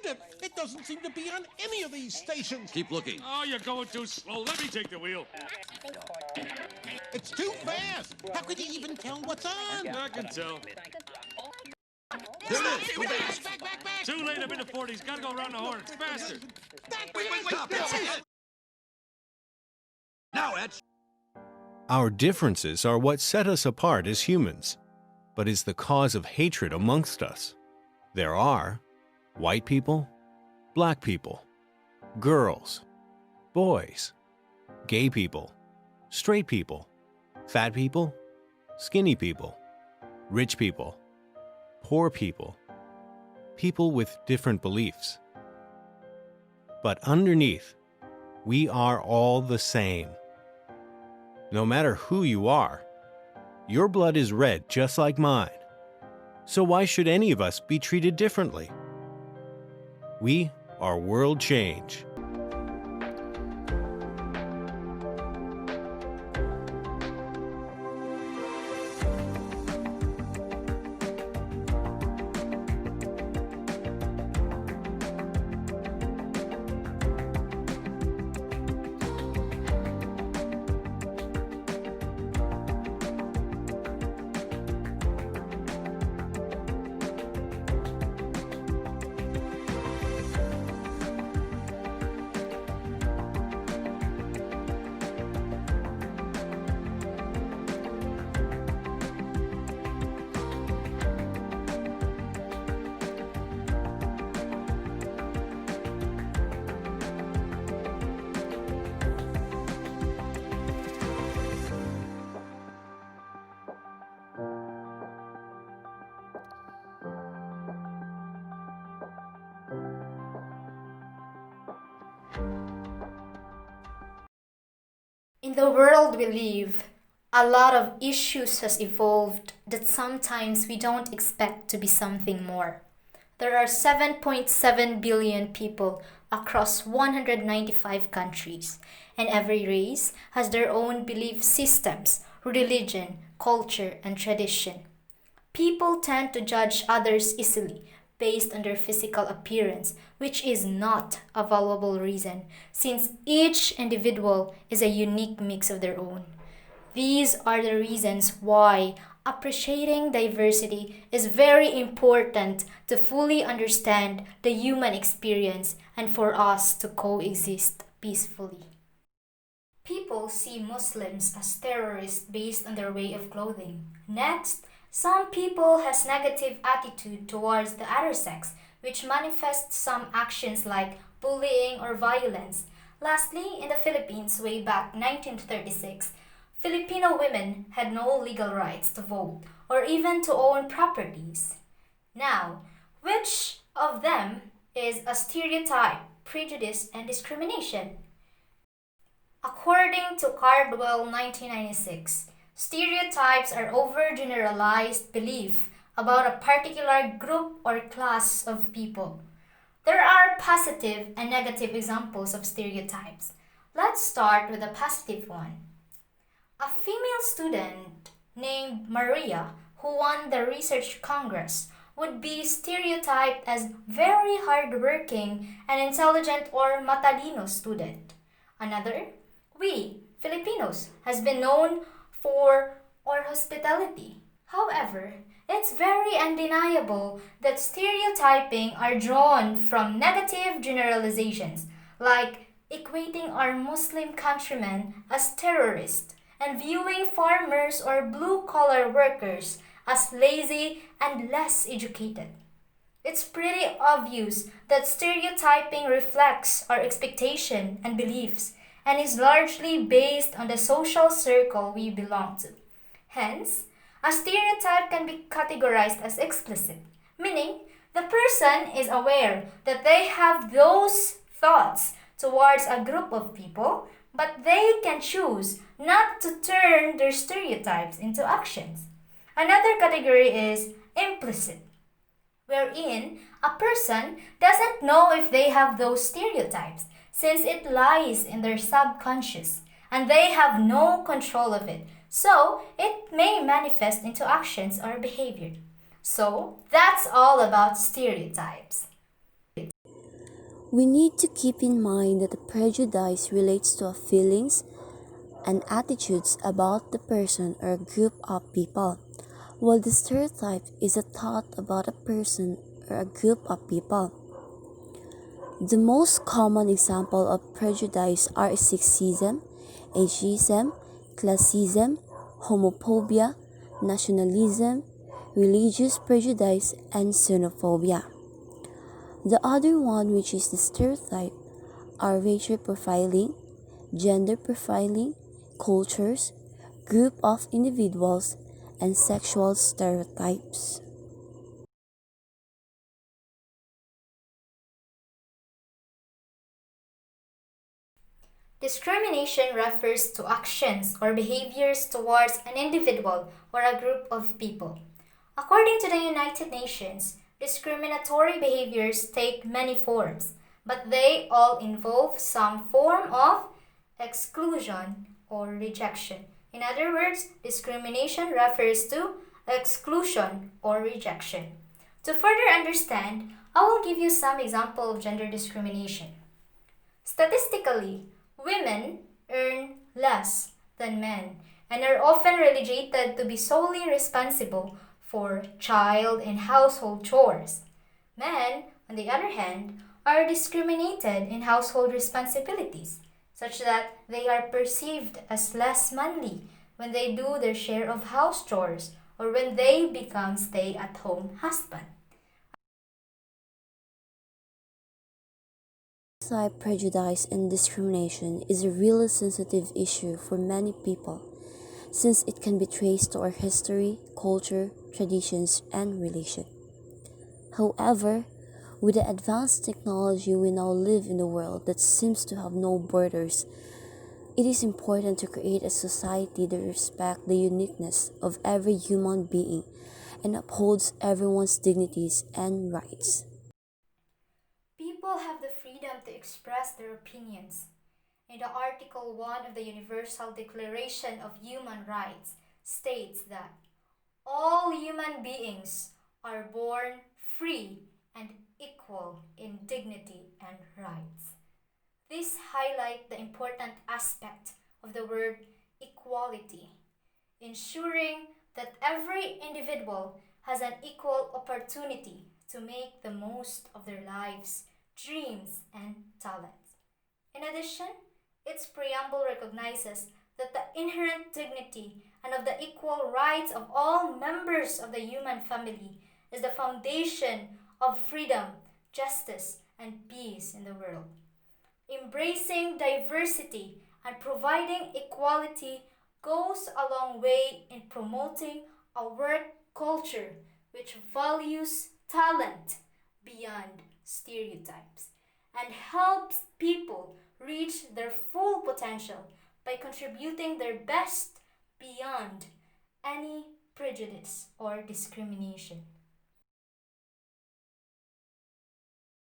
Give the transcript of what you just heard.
missed it. It doesn't seem to be on any of these stations. Keep looking. Oh, you're going too slow. Let me take the wheel. It's too fast. How could you even tell what's on? I can tell. There it is. Go back. Back. Too late. I'm in the 40s. Gotta go around the horn. Faster. Wait. Stop. That's it. Now, Ed. Our differences are what set us apart as humans, but is the cause of hatred amongst us. There are white people, black people, girls, boys, gay people, straight people, fat people, skinny people, rich people, poor people, people with different beliefs. But underneath, we are all the same. No matter who you are, your blood is red just like mine. So why should any of us be treated differently? We are world change. In the world we live, a lot of issues has evolved that sometimes we don't expect to be something more. There are 7.7 billion people across 195 countries, and every race has their own belief systems, religion, culture, and tradition. People tend to judge others easily based on their physical appearance, which is not a valuable reason, since each individual is a unique mix of their own. These are the reasons why appreciating diversity is very important to fully understand the human experience and for us to coexist peacefully. People see Muslims as terrorists based on their way of clothing. Next, some people has negative attitude towards the other sex, which manifests some actions like bullying or violence. Lastly, in the Philippines way back 1936, Filipino women had no legal rights to vote or even to own properties. Now, which of them is a stereotype, prejudice, and discrimination? According to Cardwell 1996, stereotypes are overgeneralized belief about a particular group or class of people. There are positive and negative examples of stereotypes. Let's start with a positive one. A female student named Maria, who won the Research Congress, would be stereotyped as very hardworking and intelligent or matalino student. Another, we, Filipinos, has been known for our hospitality. However, it's very undeniable that stereotyping are drawn from negative generalizations, like equating our Muslim countrymen as terrorists and viewing farmers or blue-collar workers as lazy and less educated. It's pretty obvious that stereotyping reflects our expectation and beliefs and is largely based on the social circle we belong to. Hence, a stereotype can be categorized as explicit, meaning the person is aware that they have those thoughts towards a group of people, but they can choose not to turn their stereotypes into actions. Another category is implicit, wherein a person doesn't know if they have those stereotypes, since it lies in their subconscious and they have no control of it, so it may manifest into actions or behavior. So that's all about stereotypes. We need to keep in mind that the prejudice relates to our feelings and attitudes about the person or a group of people, while the stereotype is a thought about a person or a group of people. The most common example of prejudice are sexism, ageism, classism, homophobia, nationalism, religious prejudice, and xenophobia. The other one, which is the stereotype, are racial profiling, gender profiling, cultures, group of individuals, and sexual stereotypes. Discrimination refers to actions or behaviors towards an individual or a group of people. According to the United Nations, discriminatory behaviors take many forms, but they all involve some form of exclusion or rejection. In other words, discrimination refers to exclusion or rejection. To further understand, I will give you some example of gender discrimination. Statistically, women earn less than men and are often relegated to be solely responsible for child and household chores. Men, on the other hand, are discriminated in household responsibilities, such that they are perceived as less manly when they do their share of house chores or when they become stay-at-home husband. Prejudice and discrimination is a really sensitive issue for many people since it can be traced to our history, culture, traditions, and religion. However, with the advanced technology we now live in a world that seems to have no borders, it is important to create a society that respects the uniqueness of every human being and upholds everyone's dignities and rights. People have the freedom to express their opinions. In the Article 1 of the Universal Declaration of Human Rights states that all human beings are born free and equal in dignity and rights. This highlights the important aspect of the word equality, ensuring that every individual has an equal opportunity to make the most of their lives, dreams, and talents. In addition, its preamble recognizes that the inherent dignity and of the equal rights of all members of the human family is the foundation of freedom, justice, and peace in the world. Embracing diversity and providing equality goes a long way in promoting a work culture which values talent beyond stereotypes and helps people reach their full potential by contributing their best beyond any prejudice or discrimination.